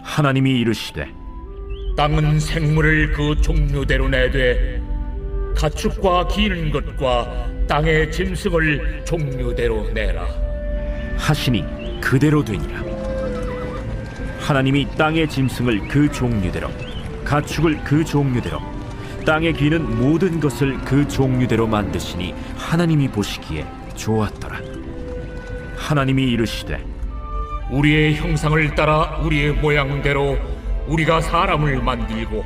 하나님이 이르시되 땅은 생물을 그 종류대로 내되 가축과 기는 것과 땅의 짐승을 종류대로 내라. 하시니 그대로 되니라. 하나님이 땅의 짐승을 그 종류대로, 가축을 그 종류대로, 땅에 기는 모든 것을 그 종류대로 만드시니 하나님이 보시기에 좋았더라. 하나님이 이르시되 우리의 형상을 따라 우리의 모양대로 우리가 사람을 만들고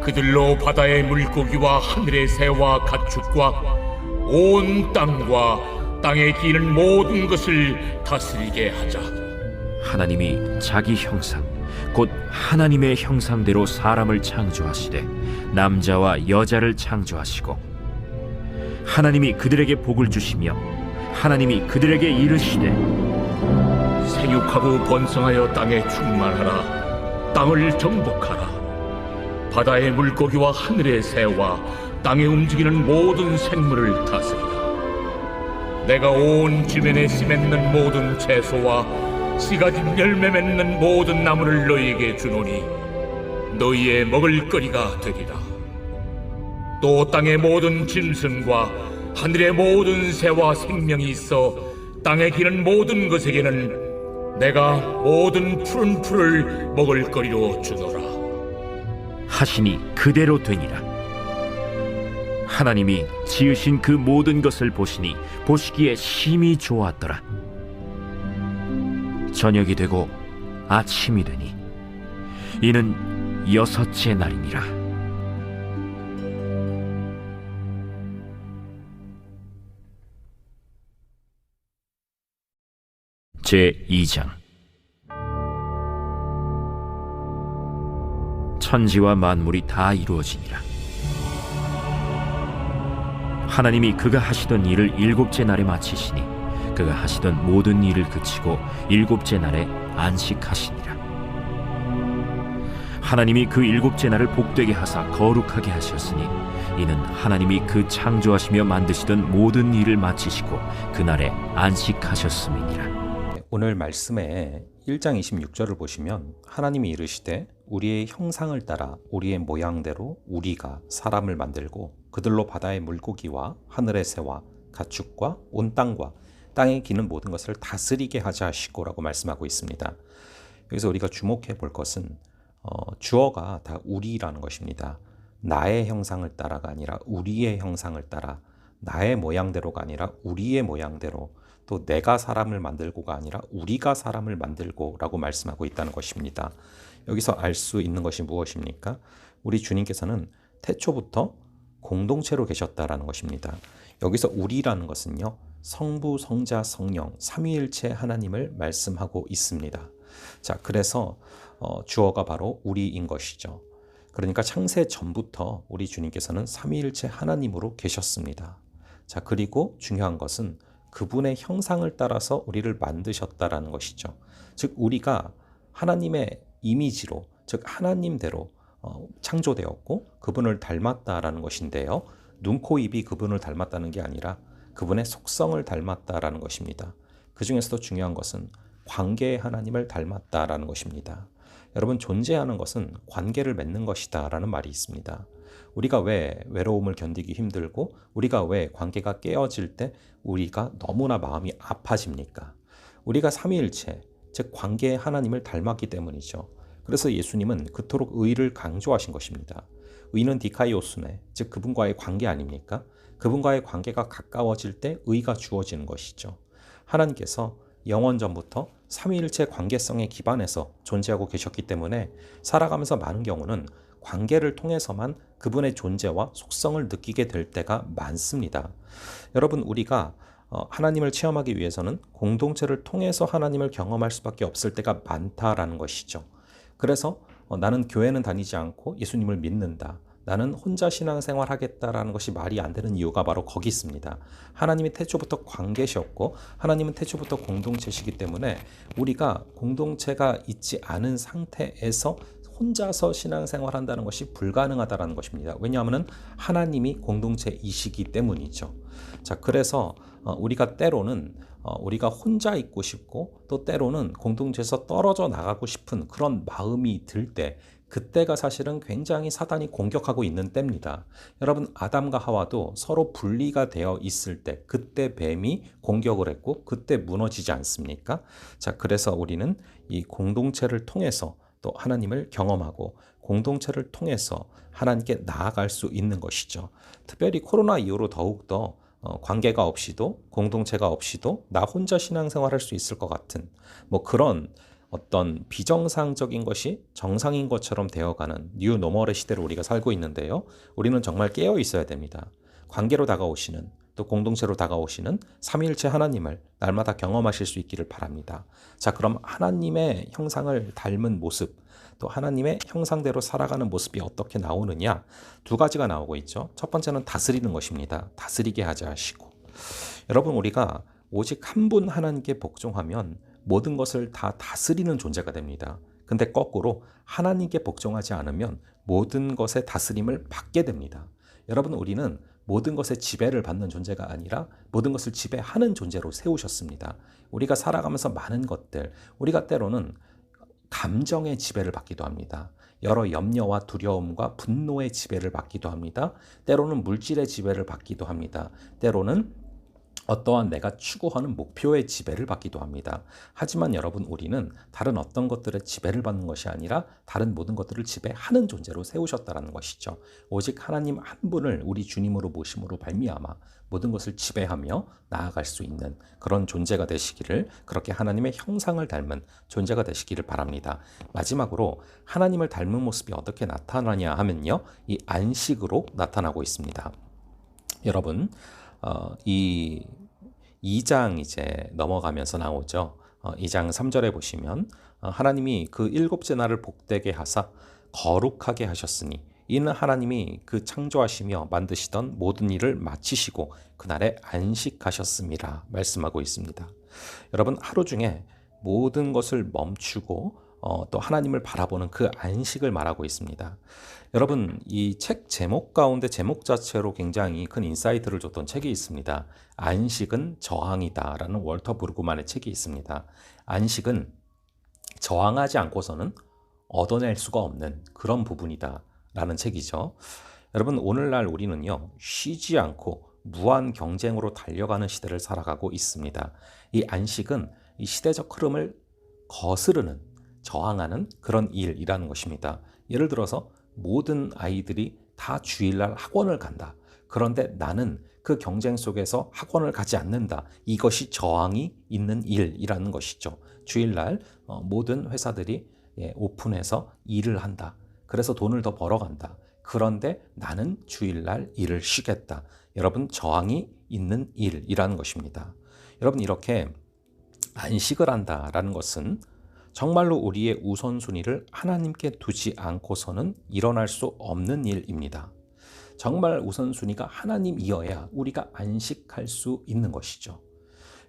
그들로 바다의 물고기와 하늘의 새와 가축과 온 땅과 땅에 기는 모든 것을 다스리게 하자. 하나님이 자기 형상 곧 하나님의 형상대로 사람을 창조하시되 남자와 여자를 창조하시고 하나님이 그들에게 복을 주시며 하나님이 그들에게 이르시되 생육하고 번성하여 땅에 충만하라. 땅을 정복하라. 바다의 물고기와 하늘의 새와 땅에 움직이는 모든 생물을 다스리라. 내가 온 지면에 씨 맺는 모든 채소와 씨 가진 열매 맺는 모든 나무를 너희에게 주노니 너희의 먹을거리가 되리라. 또 땅의 모든 짐승과 하늘의 모든 새와 생명이 있어 땅에 기는 모든 것에게는 내가 모든 푸른 풀을 먹을거리로 주노라. 하시니 그대로 되니라. 하나님이 지으신 그 모든 것을 보시니 보시기에 심히 좋았더라. 저녁이 되고 아침이 되니 이는 여섯째 날이니라. 제2장. 천지와 만물이 다 이루어지니라. 하나님이 그가 하시던 일을 일곱째 날에 마치시니 그가 하시던 모든 일을 그치고 일곱째 날에 안식하시니라. 하나님이 그 일곱째 날을 복되게 하사 거룩하게 하셨으니 이는 하나님이 그 창조하시며 만드시던 모든 일을 마치시고 그날에 안식하셨음이니라. 오늘 말씀에 1장 26절을 보시면 하나님이 이르시되 우리의 형상을 따라 우리의 모양대로 우리가 사람을 만들고 그들로 바다의 물고기와 하늘의 새와 가축과 온 땅과 땅에 기는 모든 것을 다스리게 하자 하시고라고 말씀하고 있습니다. 여기서 우리가 주목해 볼 것은 주어가 다 우리라는 것입니다. 나의 형상을 따라가 아니라 우리의 형상을 따라, 나의 모양대로가 아니라 우리의 모양대로, 또 내가 사람을 만들고가 아니라 우리가 사람을 만들고 라고 말씀하고 있다는 것입니다. 여기서 알 수 있는 것이 무엇입니까? 우리 주님께서는 태초부터 공동체로 계셨다라는 것입니다. 여기서 우리라는 것은요, 성부, 성자, 성령, 삼위일체 하나님을 말씀하고 있습니다. 자, 그래서 주어가 바로 우리인 것이죠. 그러니까 창세 전부터 우리 주님께서는 삼위일체 하나님으로 계셨습니다. 자, 그리고 중요한 것은 그분의 형상을 따라서 우리를 만드셨다라는 것이죠. 즉 우리가 하나님의 이미지로, 즉 하나님대로 창조되었고 그분을 닮았다라는 것인데요. 눈, 코, 입이 그분을 닮았다는 게 아니라 그분의 속성을 닮았다라는 것입니다. 그 중에서도 중요한 것은 관계의 하나님을 닮았다라는 것입니다. 여러분, 존재하는 것은 관계를 맺는 것이다 라는 말이 있습니다. 우리가 왜 외로움을 견디기 힘들고 우리가 왜 관계가 깨어질 때 우리가 너무나 마음이 아파집니까? 우리가 삼위일체, 즉 관계의 하나님을 닮았기 때문이죠. 그래서 예수님은 그토록 의를 강조하신 것입니다. 의는 디카이오스네, 즉 그분과의 관계 아닙니까? 그분과의 관계가 가까워질 때 의가 주어지는 것이죠. 하나님께서 영원 전부터 삼위일체 관계성에 기반해서 존재하고 계셨기 때문에 살아가면서 많은 경우는 관계를 통해서만 그분의 존재와 속성을 느끼게 될 때가 많습니다. 여러분, 우리가 하나님을 체험하기 위해서는 공동체를 통해서 하나님을 경험할 수밖에 없을 때가 많다라는 것이죠. 그래서 나는 교회는 다니지 않고 예수님을 믿는다, 나는 혼자 신앙생활 하겠다라는 것이 말이 안 되는 이유가 바로 거기 있습니다. 하나님이 태초부터 관계셨고 하나님은 태초부터 공동체시기 때문에 우리가 공동체가 있지 않은 상태에서 혼자서 신앙생활 한다는 것이 불가능하다는 것입니다. 왜냐하면 하나님이 공동체이시기 때문이죠. 자, 그래서 우리가 때로는 우리가 혼자 있고 싶고 또 때로는 공동체에서 떨어져 나가고 싶은 그런 마음이 들 때, 그때가 사실은 굉장히 사단이 공격하고 있는 때입니다. 여러분, 아담과 하와도 서로 분리가 되어 있을 때 그때 뱀이 공격을 했고 그때 무너지지 않습니까? 자, 그래서 우리는 이 공동체를 통해서 또 하나님을 경험하고 공동체를 통해서 하나님께 나아갈 수 있는 것이죠. 특별히 코로나 이후로 더욱더 관계가 없이도 공동체가 없이도 나 혼자 신앙생활할 수 있을 것 같은 그런 어떤 비정상적인 것이 정상인 것처럼 되어가는 뉴 노멀의 시대를 우리가 살고 있는데요. 우리는 정말 깨어 있어야 됩니다. 관계로 다가오시는 또 공동체로 다가오시는 삼위일체 하나님을 날마다 경험하실 수 있기를 바랍니다. 자, 그럼 하나님의 형상을 닮은 모습, 또 하나님의 형상대로 살아가는 모습이 어떻게 나오느냐? 두 가지가 나오고 있죠. 첫 번째는 다스리는 것입니다. 다스리게 하자 하시고. 여러분, 우리가 오직 한 분 하나님께 복종하면 모든 것을 다 다스리는 존재가 됩니다. 근데 거꾸로 하나님께 복종하지 않으면 모든 것의 다스림을 받게 됩니다. 여러분, 우리는 모든 것의 지배를 받는 존재가 아니라 모든 것을 지배하는 존재로 세우셨습니다. 우리가 살아가면서 많은 것들, 우리가 때로는 감정의 지배를 받기도 합니다. 여러 염려와 두려움과 분노의 지배를 받기도 합니다. 때로는 물질의 지배를 받기도 합니다. 때로는 어떠한 내가 추구하는 목표의 지배를 받기도 합니다. 하지만 여러분, 우리는 다른 어떤 것들의 지배를 받는 것이 아니라 다른 모든 것들을 지배하는 존재로 세우셨다는 것이죠. 오직 하나님 한 분을 우리 주님으로 모심으로 발미암아 모든 것을 지배하며 나아갈 수 있는 그런 존재가 되시기를, 그렇게 하나님의 형상을 닮은 존재가 되시기를 바랍니다. 마지막으로 하나님을 닮은 모습이 어떻게 나타나냐 하면요, 이 안식으로 나타나고 있습니다. 여러분, 이 2장 이제 넘어가면서 나오죠. 2장 3절에 보시면 하나님이 그 일곱째 날을 복되게 하사 거룩하게 하셨으니 이는 하나님이 그 창조하시며 만드시던 모든 일을 마치시고 그날에 안식하셨음이라 말씀하고 있습니다. 여러분, 하루 중에 모든 것을 멈추고 또 하나님을 바라보는 그 안식을 말하고 있습니다. 여러분, 이 책 제목 가운데 제목 자체로 굉장히 큰 인사이트를 줬던 책이 있습니다. 안식은 저항이다 라는 월터 브루그만의 책이 있습니다. 안식은 저항하지 않고서는 얻어낼 수가 없는 그런 부분이다 라는 책이죠. 여러분, 오늘날 우리는요, 쉬지 않고 무한 경쟁으로 달려가는 시대를 살아가고 있습니다. 이 안식은 이 시대적 흐름을 거스르는, 저항하는 그런 일이라는 것입니다. 예를 들어서 모든 아이들이 다 주일날 학원을 간다. 그런데 나는 그 경쟁 속에서 학원을 가지 않는다. 이것이 저항이 있는 일이라는 것이죠. 주일날 모든 회사들이 오픈해서 일을 한다. 그래서 돈을 더 벌어간다. 그런데 나는 주일날 일을 쉬겠다. 여러분, 저항이 있는 일이라는 것입니다. 여러분, 이렇게 안식을 한다라는 것은 정말로 우리의 우선순위를 하나님께 두지 않고서는 일어날 수 없는 일입니다. 정말 우선순위가 하나님이어야 우리가 안식할 수 있는 것이죠.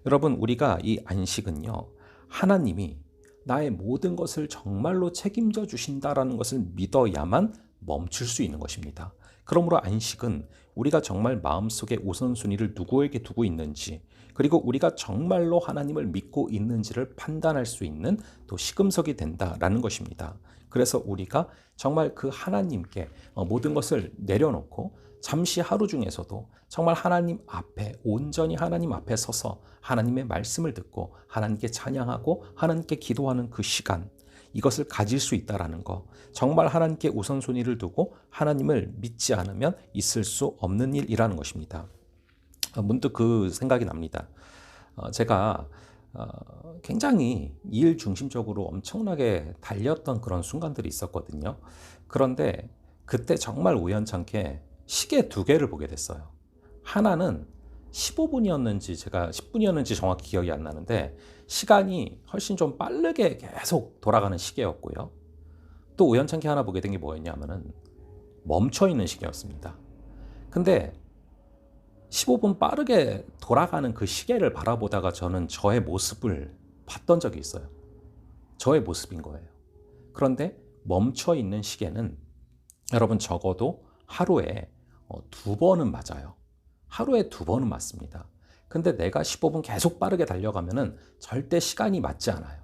여러분, 우리가 이 안식은요, 하나님이 나의 모든 것을 정말로 책임져 주신다라는 것을 믿어야만 멈출 수 있는 것입니다. 그러므로 안식은 우리가 정말 마음속에 우선순위를 누구에게 두고 있는지, 그리고 우리가 정말로 하나님을 믿고 있는지를 판단할 수 있는 또 시금석이 된다라는 것입니다. 그래서 우리가 정말 그 하나님께 모든 것을 내려놓고 잠시 하루 중에서도 정말 하나님 앞에, 온전히 하나님 앞에 서서 하나님의 말씀을 듣고 하나님께 찬양하고 하나님께 기도하는 그 시간, 이것을 가질 수 있다라는 거, 정말 하나님께 우선순위를 두고 하나님을 믿지 않으면 있을 수 없는 일이라는 것입니다. 문득 그 생각이 납니다. 제가 굉장히 일 중심적으로 엄청나게 달렸던 그런 순간들이 있었거든요. 그런데 그때 정말 우연찮게 시계 2개를 보게 됐어요. 하나는 15분이었는지 제가 10분이었는지 정확히 기억이 안 나는데 시간이 훨씬 좀 빠르게 계속 돌아가는 시계였고요. 또 우연찮게 하나 보게 된 게 뭐였냐면은 멈춰있는 시계였습니다. 근데 15분 빠르게 돌아가는 그 시계를 바라보다가 저는 저의 모습을 봤던 적이 있어요. 저의 모습인 거예요. 그런데 멈춰있는 시계는 여러분 적어도 하루에 2번은 맞아요. 하루에 2번은 맞습니다. 근데 내가 15분 계속 빠르게 달려가면은 절대 시간이 맞지 않아요.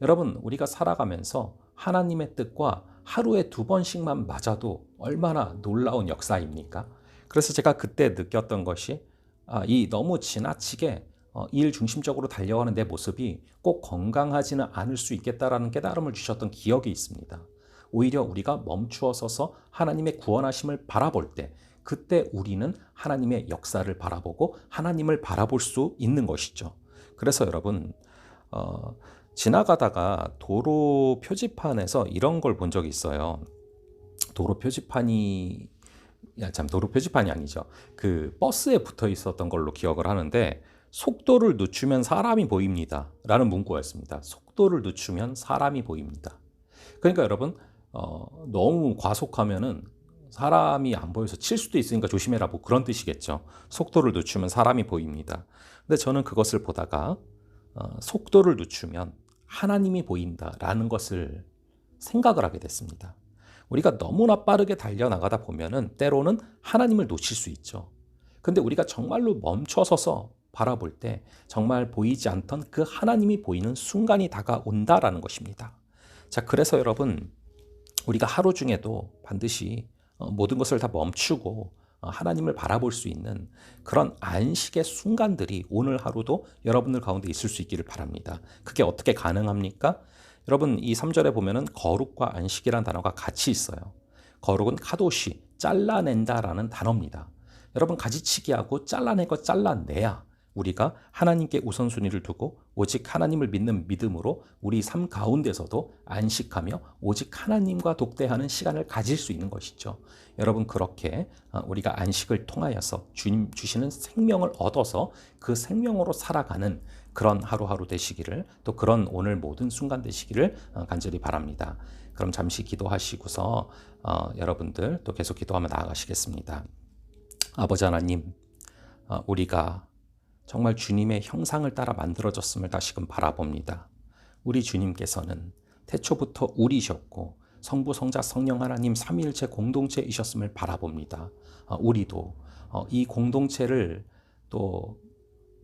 여러분, 우리가 살아가면서 하나님의 뜻과 하루에 2번씩만 맞아도 얼마나 놀라운 역사입니까? 그래서 제가 그때 느꼈던 것이 이 너무 지나치게 일 중심적으로 달려가는 내 모습이 꼭 건강하지는 않을 수 있겠다라는 깨달음을 주셨던 기억이 있습니다. 오히려 우리가 멈추어 서서 하나님의 구원하심을 바라볼 때 그때 우리는 하나님의 역사를 바라보고 하나님을 바라볼 수 있는 것이죠. 그래서 여러분 지나가다가 도로 표지판에서 이런 걸 본 적이 있어요. 도로 표지판이 아니죠. 그 버스에 붙어 있었던 걸로 기억을 하는데 속도를 늦추면 사람이 보입니다. 라는 문구였습니다. 속도를 늦추면 사람이 보입니다. 그러니까 여러분 너무 과속하면은 사람이 안 보여서 칠 수도 있으니까 조심해라 뭐 그런 뜻이겠죠. 속도를 늦추면 사람이 보입니다. 근데 저는 그것을 보다가 속도를 늦추면 하나님이 보인다라는 것을 생각을 하게 됐습니다. 우리가 너무나 빠르게 달려나가다 보면은 때로는 하나님을 놓칠 수 있죠. 근데 우리가 정말로 멈춰서서 바라볼 때 정말 보이지 않던 그 하나님이 보이는 순간이 다가온다라는 것입니다. 자, 그래서 여러분 우리가 하루 중에도 반드시 모든 것을 다 멈추고 하나님을 바라볼 수 있는 그런 안식의 순간들이 오늘 하루도 여러분들 가운데 있을 수 있기를 바랍니다. 그게 어떻게 가능합니까? 여러분 이 3절에 보면은 거룩과 안식이라는 단어가 같이 있어요. 거룩은 카도시, 잘라낸다라는 단어입니다. 여러분 가지치기하고 잘라내고 잘라내야 우리가 하나님께 우선순위를 두고 오직 하나님을 믿는 믿음으로 우리 삶 가운데서도 안식하며 오직 하나님과 독대하는 시간을 가질 수 있는 것이죠. 여러분 그렇게 우리가 안식을 통하여서 주님 주시는 생명을 얻어서 그 생명으로 살아가는 그런 하루하루 되시기를 또 그런 오늘 모든 순간 되시기를 간절히 바랍니다. 그럼 잠시 기도하시고서 여러분들 또 계속 기도하며 나아가시겠습니다. 아버지 하나님, 우리가 정말 주님의 형상을 따라 만들어졌음을 다시금 바라봅니다. 우리 주님께서는 태초부터 우리셨고 성부, 성자, 성령 하나님 삼위일체 공동체이셨음을 바라봅니다. 우리도 이 공동체를 또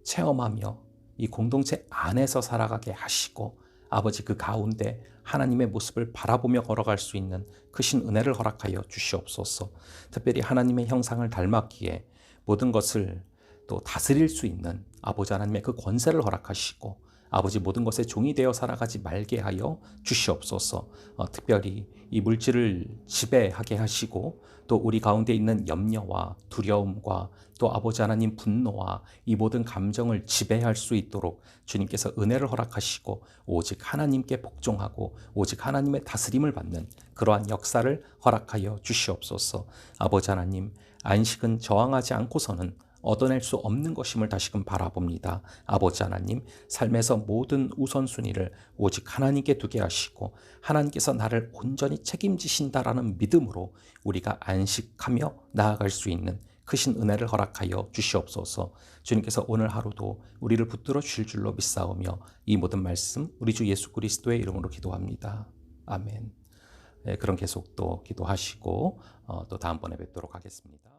체험하며 이 공동체 안에서 살아가게 하시고 아버지 그 가운데 하나님의 모습을 바라보며 걸어갈 수 있는 크신 은혜를 허락하여 주시옵소서. 특별히 하나님의 형상을 닮았기에 모든 것을 또 다스릴 수 있는 아버지 하나님의 그 권세를 허락하시고 아버지 모든 것에 종이 되어 살아가지 말게 하여 주시옵소서. 특별히 이 물질을 지배하게 하시고 또 우리 가운데 있는 염려와 두려움과 또 아버지 하나님 분노와 이 모든 감정을 지배할 수 있도록 주님께서 은혜를 허락하시고 오직 하나님께 복종하고 오직 하나님의 다스림을 받는 그러한 역사를 허락하여 주시옵소서. 아버지 하나님, 안식은 저항하지 않고서는 얻어낼 수 없는 것임을 다시금 바라봅니다. 아버지 하나님, 삶에서 모든 우선순위를 오직 하나님께 두게 하시고 하나님께서 나를 온전히 책임지신다라는 믿음으로 우리가 안식하며 나아갈 수 있는 크신 은혜를 허락하여 주시옵소서. 주님께서 오늘 하루도 우리를 붙들어 주실 줄로 믿사오며 이 모든 말씀 우리 주 예수 그리스도의 이름으로 기도합니다. 아멘. 네, 그럼 계속 또 기도하시고 또 다음번에 뵙도록 하겠습니다.